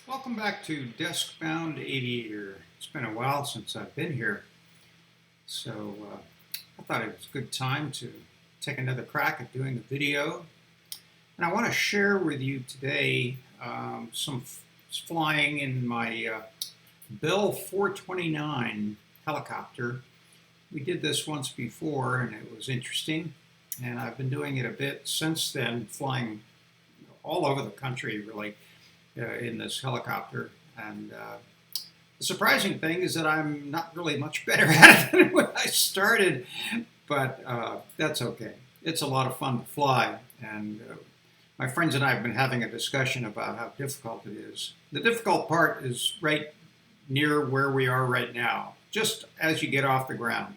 Welcome back to Desk-Bound Aviator. It's been a while since I've been here, so I thought it was a good time to take another crack at doing a video. And I want to share with you today some flying in my Bell 429 helicopter. We did this once before and it was interesting, and I've been doing it a bit since then, flying all over the country really. In this helicopter, and the surprising thing is that I'm not really much better at it than when I started, but that's okay. It's a lot of fun to fly, and my friends and I have been having a discussion about how difficult it is. The difficult part is right near where we are right now, just as you get off the ground.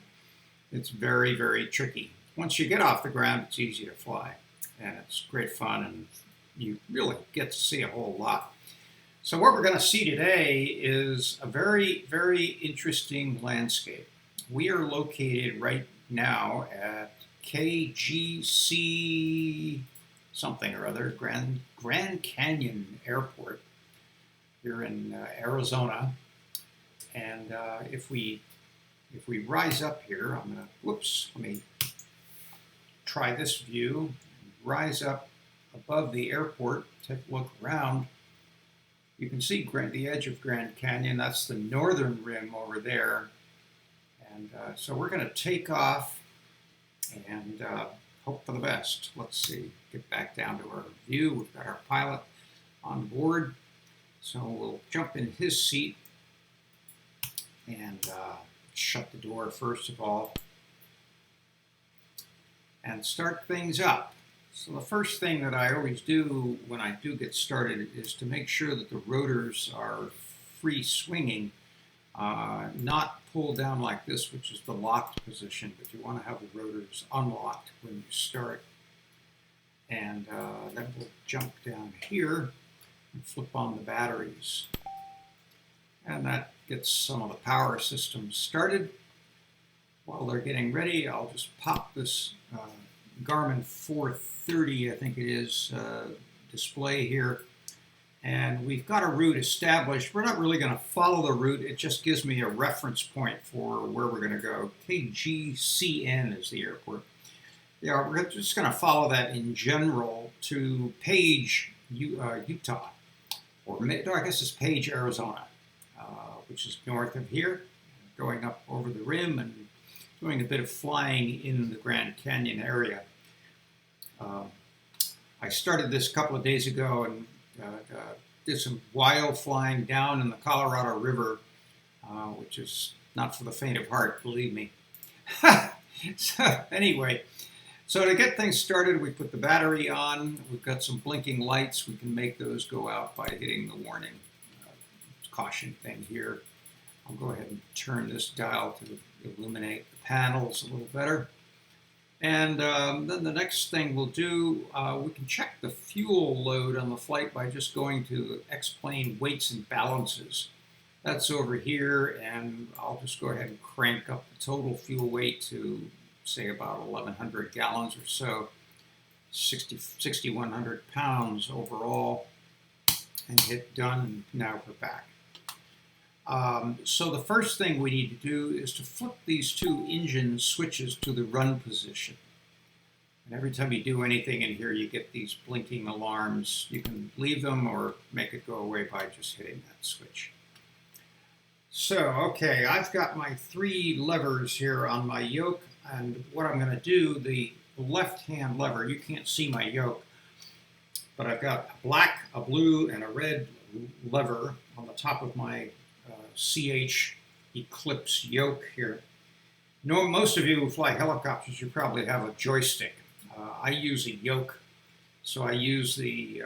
It's very, very tricky. Once you get off the ground, it's easy to fly, and it's great fun, and you really get to see a whole lot. So what we're going to see today is a very, very interesting landscape. We are located right now at KGC something or other, Grand Canyon Airport here in Arizona. And if we rise up here, I'm going to, let me try this view. Rise up above the airport, take a look around. You can see the edge of Grand Canyon. That's the northern rim over there. And so we're going to take off and hope for the best. Let's see, get back down to our view. We've got our pilot on board. So we'll jump in his seat and shut the door first of all and start things up. So the first thing that I always do when I do get started is to make sure that the rotors are free swinging, not pulled down like this, which is the locked position, but you want to have the rotors unlocked when you start. And then we'll jump down here and flip on the batteries. And that gets some of the power systems started. While they're getting ready, I'll just pop this Garmin 430, I think it is, display here. And we've got a route established. We're not really going to follow the route. It just gives me a reference point for where we're going to go. KGCN is the airport. Yeah, we're just going to follow that in general to Page, Utah. Or no, I guess it's Page, Arizona, which is north of here, going up over the rim and doing a bit of flying in the Grand Canyon area. I started this a couple of days ago and did some wild flying down in the Colorado River, which is not for the faint of heart, believe me. So anyway, so to get things started, we put the battery on. We've got some blinking lights. We can make those go out by hitting the warning caution thing here. I'll go ahead and turn this dial to illuminate the panels a little better. And then the next thing we'll do, we can check the fuel load on the flight by just going to XPlane weights and balances. That's over here, and I'll just go ahead and crank up the total fuel weight to, say, about 1,100 gallons or so, 6,100 pounds overall, and hit done. Now we're back. So the first thing we need to do is to flip these two engine switches to the run position. And every time you do anything in here, you get these blinking alarms. You can leave them or make it go away by just hitting that switch. So, okay, I've got my three levers here on my yoke, and what I'm going to do, the left-hand lever, you can't see my yoke, but I've got a black, a blue, and a red lever on the top of my CH Eclipse yoke here. Most of you who fly helicopters, you probably have a joystick. I use a yoke, so I use the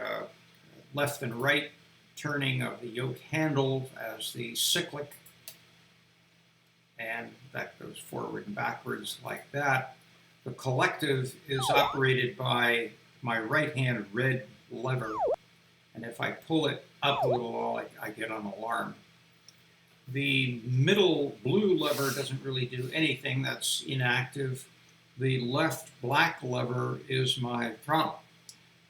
left and right turning of the yoke handle as the cyclic, and that goes forward and backwards like that. The collective is operated by my right-hand red lever, and if I pull it up a little, I get an alarm. The middle blue lever doesn't really do anything. That's inactive. The left black lever is my throttle.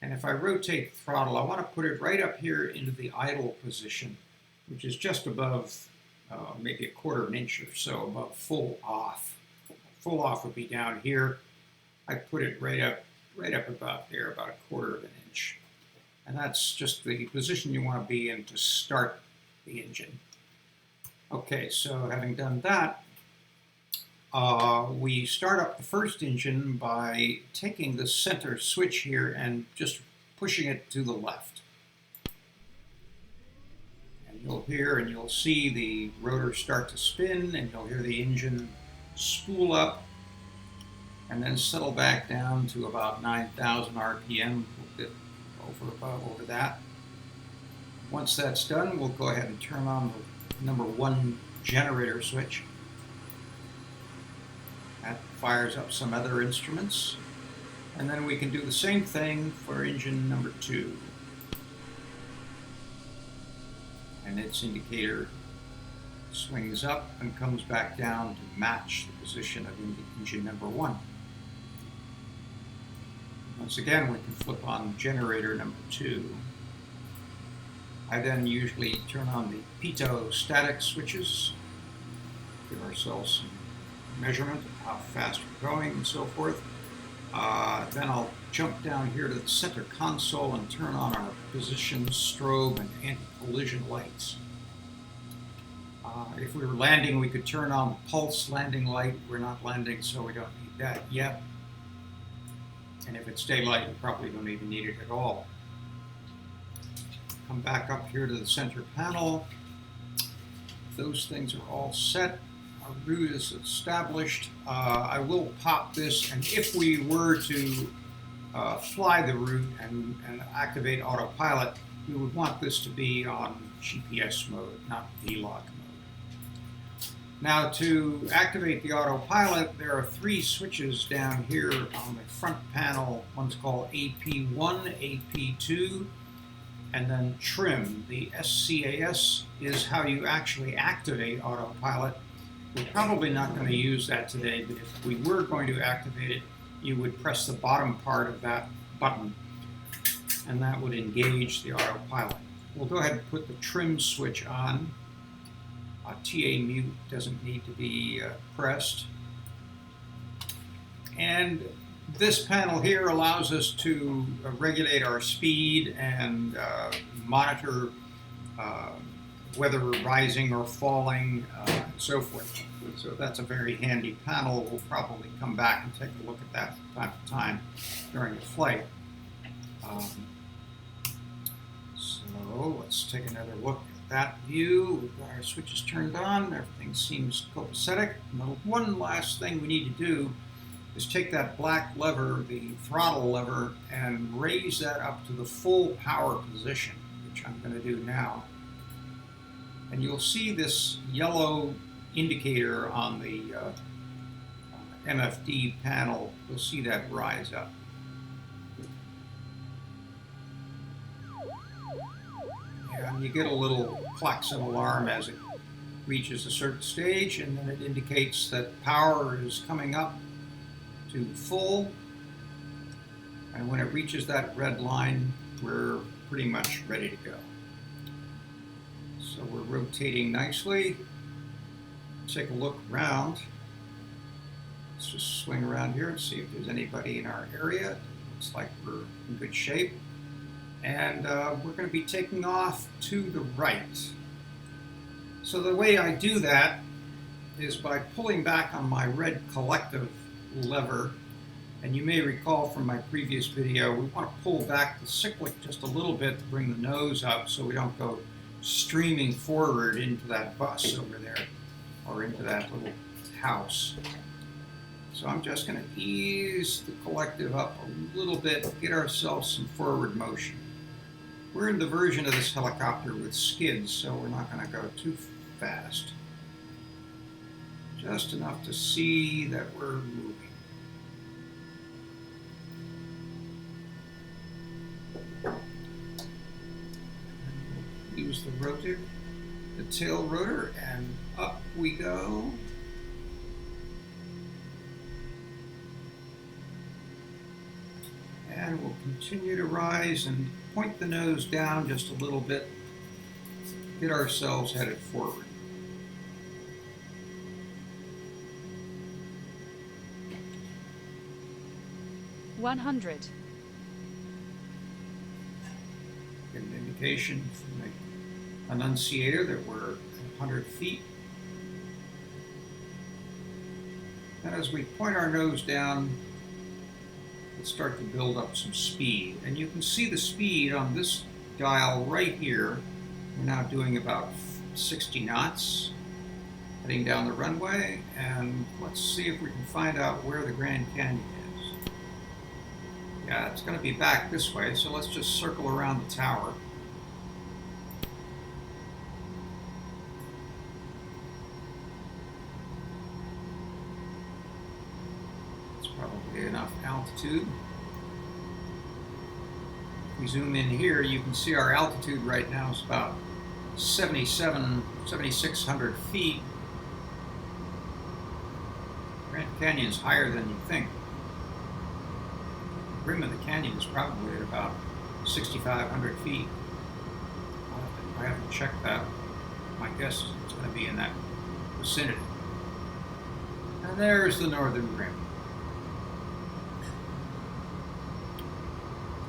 And if I rotate the throttle, I want to put it right up here into the idle position, which is just above maybe 1/4 of an inch or so above full off. Full off would be down here. I put it right up about there, about 1/4 of an inch. And that's just the position you want to be in to start the engine. Okay, so having done that, we start up the first engine by taking the center switch here and just pushing it to the left. And you'll hear and you'll see the rotor start to spin, and you'll hear the engine spool up and then settle back down to about 9,000 RPM, a bit over that. Once that's done, we'll go ahead and turn on the number 1 generator switch. That fires up some other instruments. And then we can do the same thing for engine number 2. And its indicator swings up and comes back down to match the position of engine number 1. Once again, we can flip on generator number 2. I then usually turn on the pitot static switches, give ourselves some measurement of how fast we're going and so forth. Then I'll jump down here to the center console and turn on our position, strobe, and anti-collision lights. If we were landing, we could turn on the pulse landing light. We're not landing, so we don't need that yet. And if it's daylight, we probably don't even need it at all. Come back up here to the center panel. Those things are all set. Our route is established. I will pop this, and if we were to fly the route and activate autopilot, we would want this to be on GPS mode, not VLOG mode. Now, to activate the autopilot, there are 3 switches down here on the front panel. One's called AP1, AP2, and then trim. The SCAS is how you actually activate autopilot. We're probably not going to use that today, but if we were going to activate it, you would press the bottom part of that button, and that would engage the autopilot. We'll go ahead and put the trim switch on. TA mute doesn't need to be pressed. And this panel here allows us to regulate our speed and monitor whether we're rising or falling, and so forth. So that's a very handy panel. We'll probably come back and take a look at that from time to time during the flight. So let's take another look at that view. We've got our switches turned on. Everything seems copacetic. And the one last thing we need to do is take that black lever, the throttle lever, and raise that up to the full power position, which I'm going to do now. And you'll see this yellow indicator on the MFD panel. You'll see that rise up. And you get a little klaxon alarm as it reaches a certain stage, and then it indicates that power is coming up to full. And when it reaches that red line, we're pretty much ready to go. So we're rotating nicely. Take a look around. Let's just swing around here and see if there's anybody in our area. Looks like we're in good shape. And we're going to be taking off to the right. So the way I do that is by pulling back on my red collective lever. And you may recall from my previous video, we want to pull back the cyclic just a little bit to bring the nose up so we don't go streaming forward into that bus over there or into that little house. So I'm just going to ease the collective up a little bit, get ourselves some forward motion. We're in the version of this helicopter with skids, so we're not going to go too fast. Just enough to see that we're moving. Use the rotor, the tail rotor, and up we go. And we'll continue to rise and point the nose down just a little bit. Get ourselves headed forward. $100. Get an indication from the annunciator that we're at 100 feet. And as we point our nose down, let's start to build up some speed. And you can see the speed on this dial right here. We're now doing about 60 knots, heading down the runway. And let's see if we can find out where the Grand Canyon is. Yeah, it's going to be back this way, so let's just circle around the tower. Probably enough altitude. If we zoom in here, you can see our altitude right now is about 7,600 feet. Grand Canyon is higher than you think. The rim of the canyon is probably at about 6,500 feet. I haven't checked that. My guess is it's going to be in that vicinity. And there's the northern rim.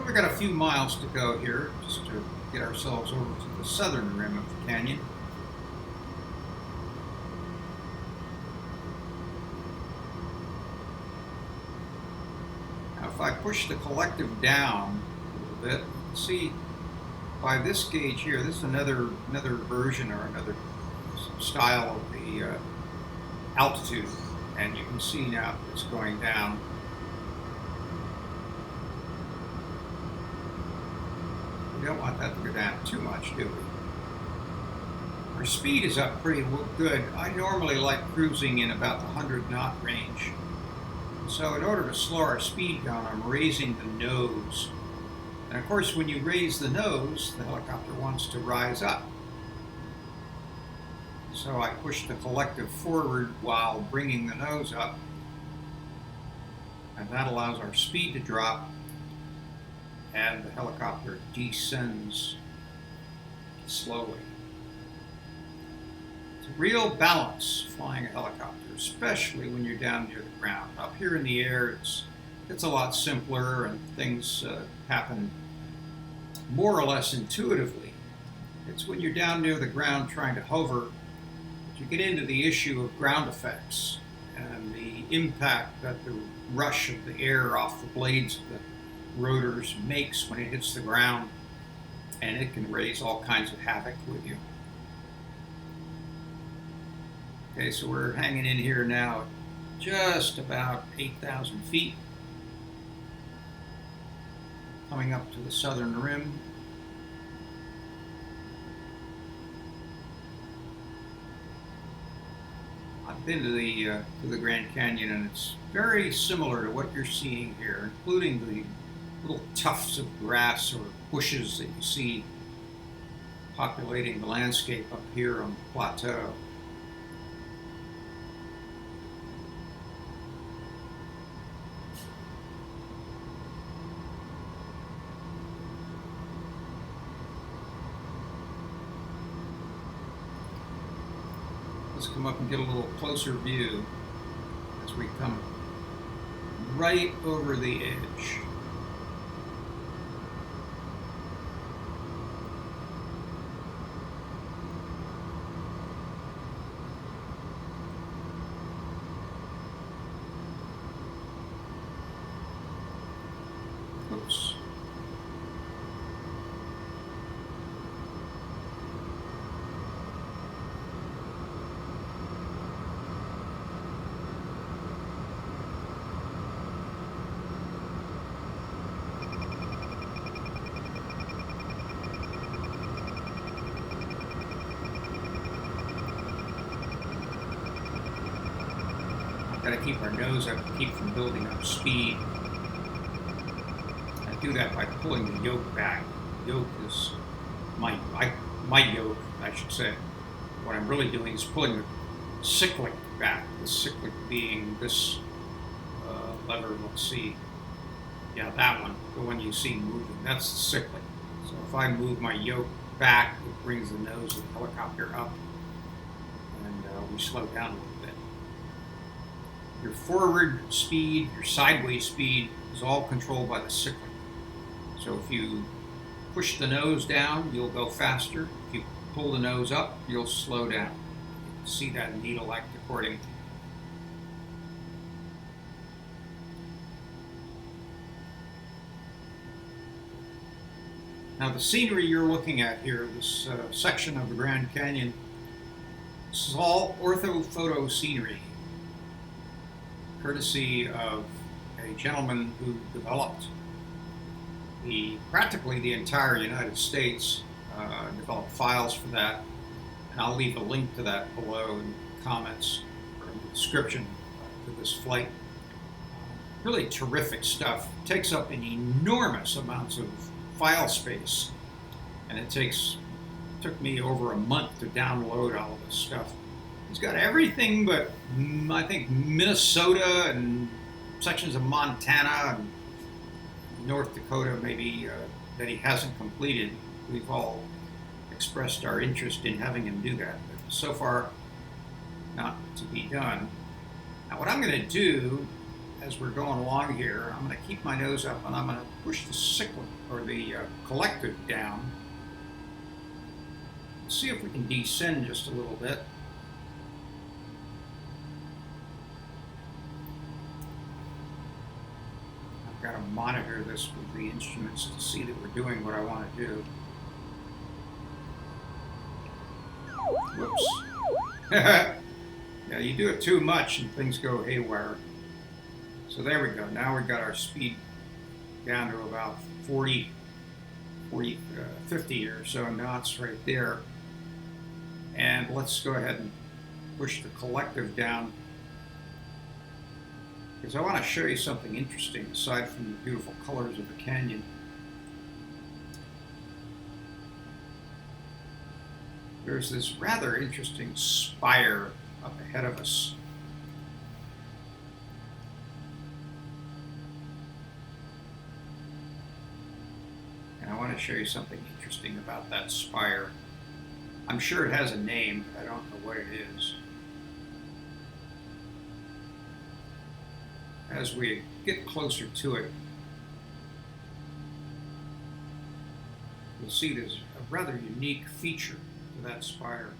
We've got a few miles to go here just to get ourselves over to the southern rim of the canyon. Now if I push the collective down a little bit, see by this gauge here, this is another version or another style of the altitude, and you can see now it's going down. We don't want that to go down too much, do we? Our speed is up pretty good. I normally like cruising in about the 100 knot range. So in order to slow our speed down, I'm raising the nose. And of course, when you raise the nose, the helicopter wants to rise up. So I push the collective forward while bringing the nose up. And that allows our speed to drop. And the helicopter descends slowly. It's a real balance flying a helicopter, especially when you're down near the ground. Up here in the air, it's a lot simpler and things happen more or less intuitively. It's when you're down near the ground trying to hover that you get into the issue of ground effects and the impact that the rush of the air off the blades of the rotors makes when it hits the ground, and it can raise all kinds of havoc with you. Okay, so we're hanging in here now at just about 8,000 feet, coming up to the southern rim. I've been to the Grand Canyon, and it's very similar to what you're seeing here, including the little tufts of grass or bushes that you see populating the landscape up here on the plateau. Let's come up and get a little closer view as we come right over the edge. Oops. Got to keep our nose up to keep from building up speed. I do that by pulling the yoke back. The yoke is my yoke, I should say. What I'm really doing is pulling the cyclic back. The cyclic being this lever. Let's see. Yeah, that one, the one you see moving, that's the cyclic. So if I move my yoke back, it brings the nose of the helicopter up, and we slow down a little bit. Your forward speed, your sideways speed is all controlled by the cyclic. So if you push the nose down, you'll go faster. If you pull the nose up, you'll slow down. You can see that needle act accordingly. Now the scenery you're looking at here, this section of the Grand Canyon, this is all orthophoto scenery, courtesy of a gentleman who developed practically the entire United States, developed files for that, and I'll leave a link to that below in the comments or in the description to this flight. Really terrific stuff. It takes up an enormous amounts of file space, and it took me over a month to download all of this stuff. He's got everything but I think Minnesota and sections of Montana and North Dakota maybe that he hasn't completed. We've all expressed our interest in having him do that, but so far not to be done. Now what I'm going to do as we're going along here, I'm going to keep my nose up and I'm going to push the cyclic or the collective down. See if we can descend just a little bit. I've got to monitor this with the instruments to see that we're doing what I want to do. Whoops. Yeah, you do it too much and things go haywire. So there we go. Now we've got our speed down to about 50 or so knots right there. And let's go ahead and push the collective down, because I want to show you something interesting aside from the beautiful colors of the canyon. There's this rather interesting spire up ahead of us. And I want to show you something interesting about that spire. I'm sure it has a name, but I don't know what it is. As we get closer to it, you'll see there's a rather unique feature to that spire.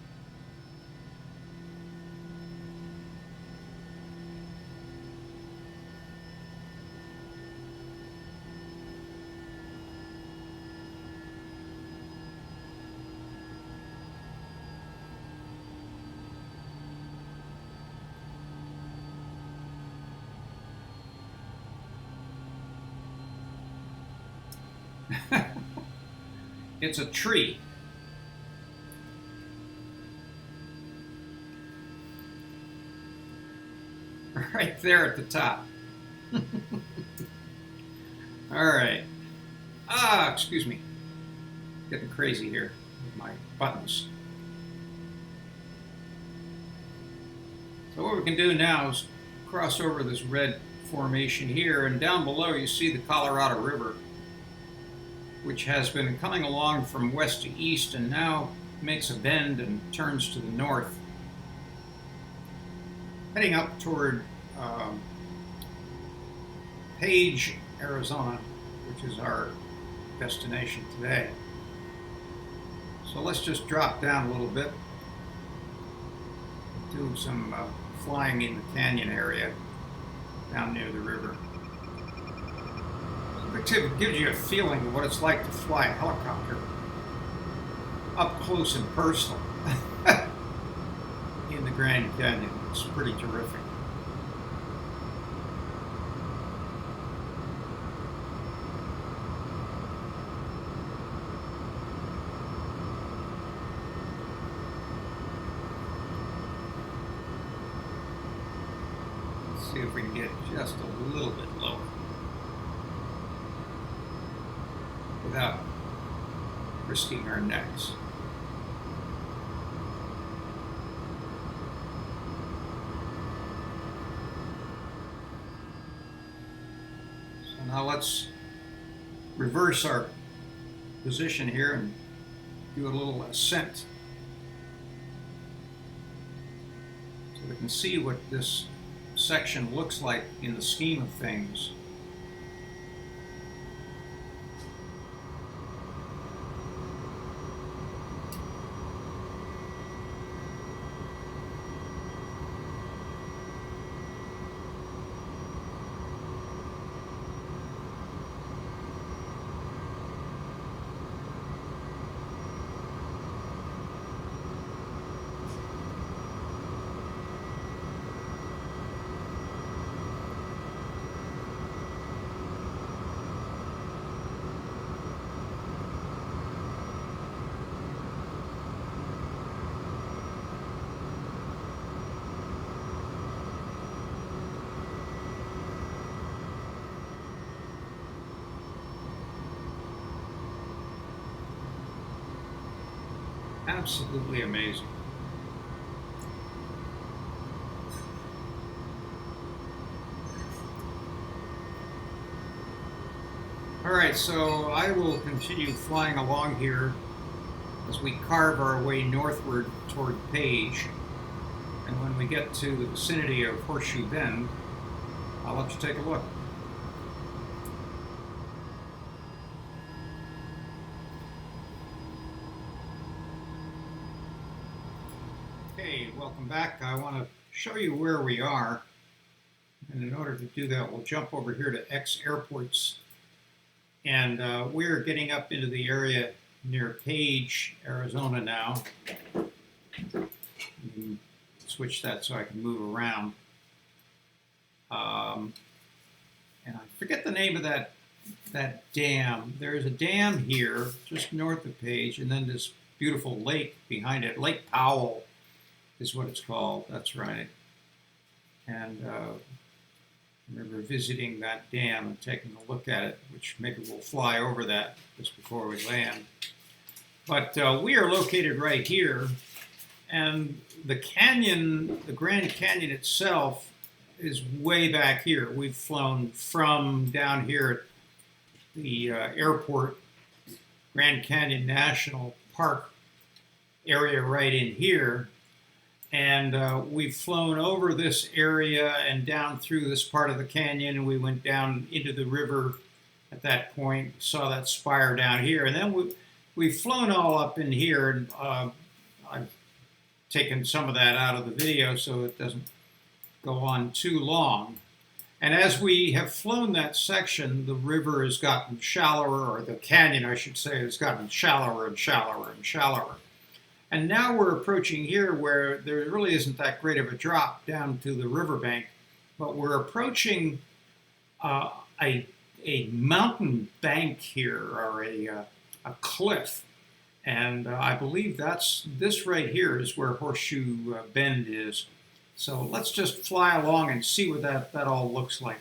It's a tree. Right there at the top. All right. Excuse me. Getting crazy here with my buttons. So what we can do now is cross over this red formation here, and down below you see the Colorado River, which has been coming along from west to east and now makes a bend and turns to the north, heading up toward Page, Arizona, which is our destination today. So let's just drop down a little bit, do some flying in the canyon area down near the river. It gives you a feeling of what it's like to fly a helicopter up close and personal in the Grand Canyon. It's pretty terrific. Let's see if we can get just a little bit lower without risking our necks. So Now let's reverse our position here and do a little ascent so we can see what this section looks like in the scheme of things. Absolutely amazing. All right, so I will continue flying along here as we carve our way northward toward Page. And when we get to the vicinity of Horseshoe Bend, I'll let you take a look. Okay, welcome back. I want to show you where we are. And in order to do that, we'll jump over here to X Airports. And we're getting up into the area near Page, Arizona now. Switch that so I can move around. And I forget the name of that dam. There's a dam here just north of Page, and then this beautiful lake behind it. Lake Powell is what it's called. That's right. And I remember visiting that dam and taking a look at it, which maybe we'll fly over that just before we land. But we are located right here, and the canyon, the Grand Canyon itself, is way back here. We've flown from down here at the airport, Grand Canyon National Park area right in here. And we've flown over this area and down through this part of the canyon, and we went down into the river at that point, saw that spire down here. And then we've flown all up in here, and I've taken some of that out of the video so it doesn't go on too long. And as we have flown that section, the river has gotten shallower, or the canyon, I should say, has gotten shallower and shallower and shallower. And now we're approaching here where there really isn't that great of a drop down to the riverbank, but we're approaching a mountain bank here, or a cliff. And I believe this right here is where Horseshoe Bend is. So let's just fly along and see what that all looks like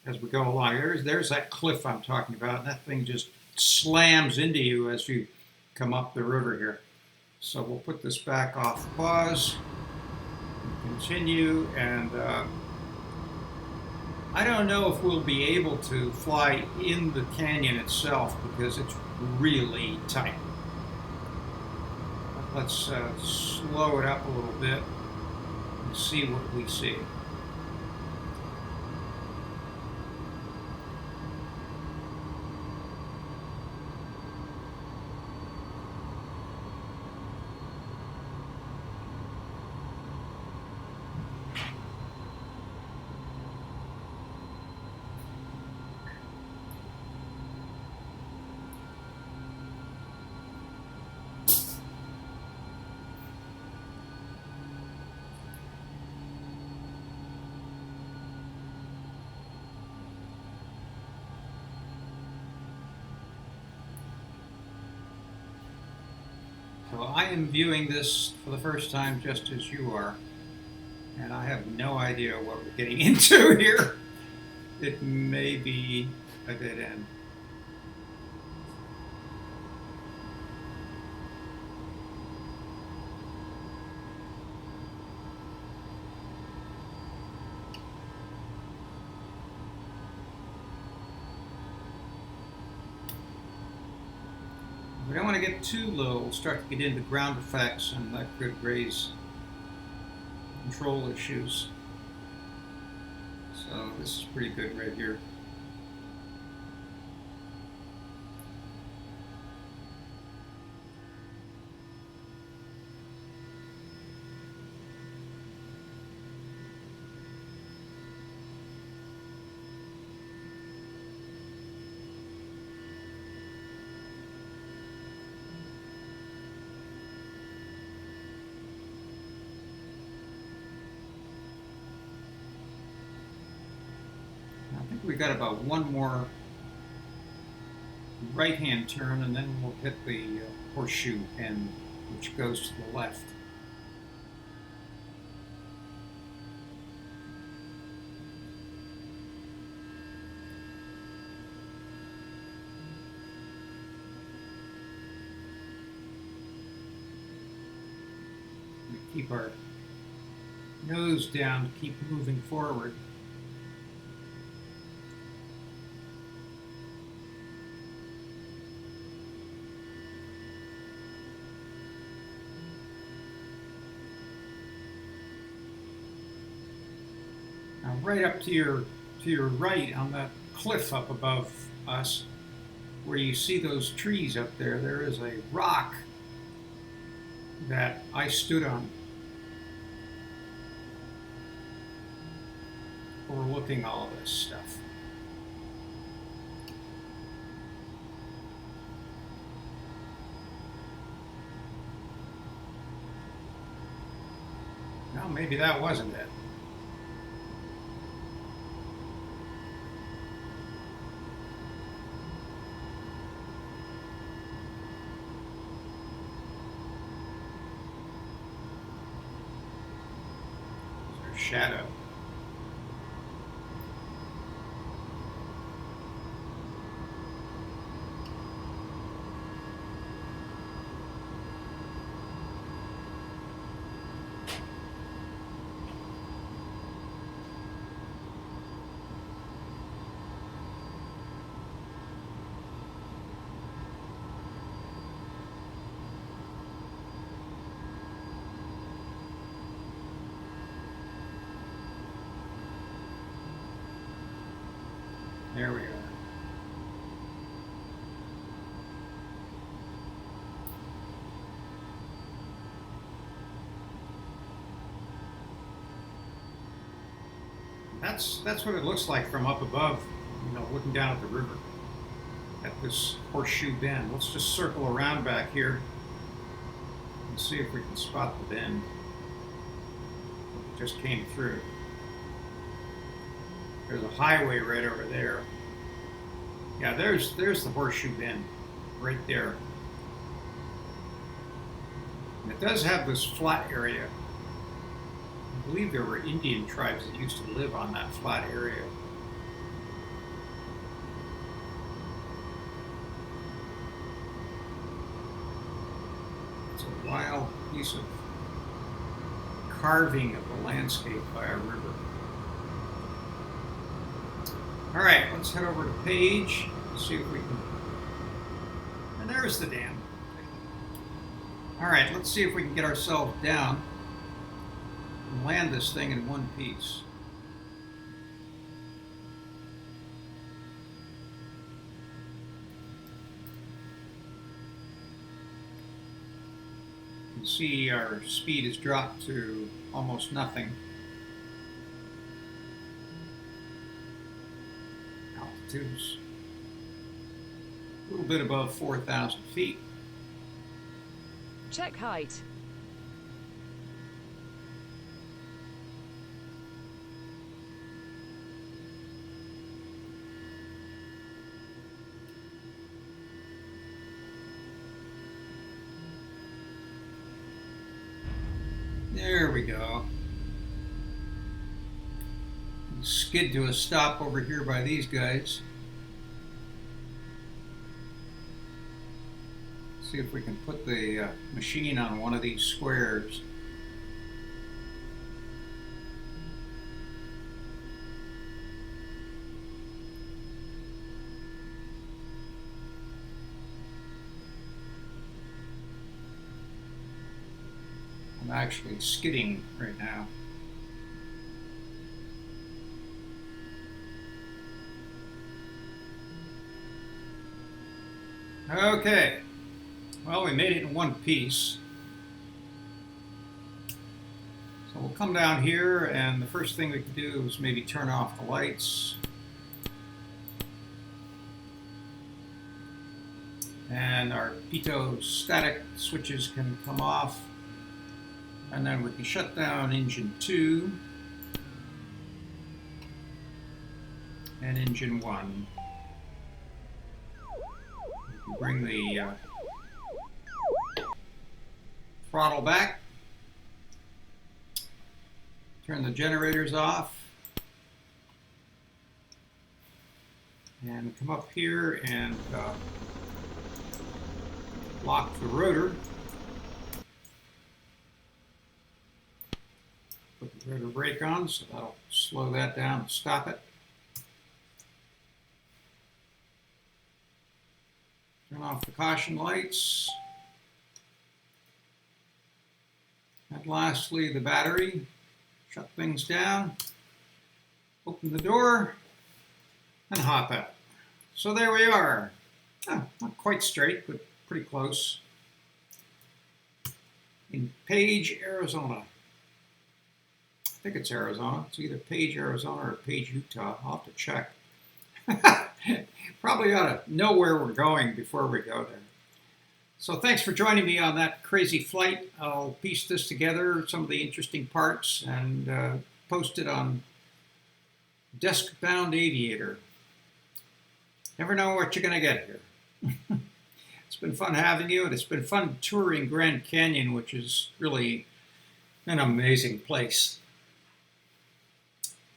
as we go along. There's that cliff I'm talking about, and that thing just slams into you as you come up the river here. So we'll put this back off pause, continue, and I don't know if we'll be able to fly in the canyon itself because it's really tight. But let's slow it up a little bit and see what we see. So I am viewing this for the first time just as you are, and I have no idea what we're getting into here. It may be a dead end. don't want to get too low. We'll start to get into ground effects, and that could raise control issues. So this is pretty good right here. I think we got about one more right-hand turn, and then we'll hit the Horseshoe Bend, which goes to the left. We keep our nose down to keep moving forward. Now, right up to your right on that cliff up above us, where you see those trees up there, there is a rock that I stood on, overlooking all of this stuff. Well, maybe that wasn't it. Shadow. There we are. That's what it looks like from up above, looking down at the river, at this Horseshoe Bend. Let's just circle around back here and see if we can spot the bend. It just came through. There's a highway right over there. Yeah, there's the Horseshoe Bend, right there. And it does have this flat area. I believe there were Indian tribes that used to live on that flat area. It's a wild piece of carving of the landscape by a river. All right, let's head over to Page, see if we can, and there's the dam. All right, let's see if we can get ourselves down and land this thing in one piece. You can see our speed has dropped to almost nothing. Altitude's a little bit above 4,000 feet. Check height. There we go. Skid to a stop over here by these guys. See if we can put the machine on one of these squares. I'm actually skidding right now. Okay, well, we made it in one piece. So we'll come down here, and the first thing we can do is maybe turn off the lights. And our pitot static switches can come off. And then we can shut down engine 2 and engine 1. We can bring the throttle back, turn the generators off, and come up here and lock the rotor. Put the rotor brake on, so that'll slow that down and stop it. Turn off the caution lights. And lastly, the battery. Shut things down, open the door, and hop out. So there we are. Oh, not quite straight, but pretty close. In Page, Arizona. I think it's Arizona. It's either Page, Arizona or Page, Utah. I'll have to check. Probably ought to know where we're going before we go there. So thanks for joining me on that crazy flight. I'll piece this together, some of the interesting parts, and post it on Desk-Bound Aviator. Never know what you're going to get here. It's been fun having you, and it's been fun touring Grand Canyon, which is really an amazing place.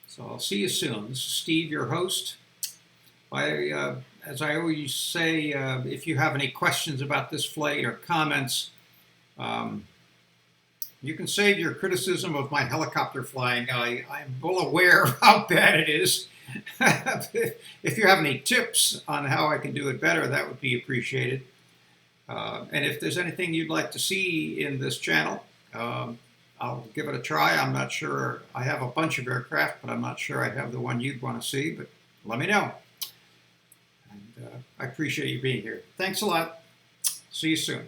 So I'll see you soon. This is Steve, your host. As I always say, if you have any questions about this flight or comments, you can save your criticism of my helicopter flying. I'm well aware of how bad it is. If you have any tips on how I can do it better, that would be appreciated. And if there's anything you'd like to see in this channel, I'll give it a try. I'm not sure. I have a bunch of aircraft, but I'm not sure I have the one you'd want to see, but let me know. And I appreciate you being here. Thanks a lot. See you soon.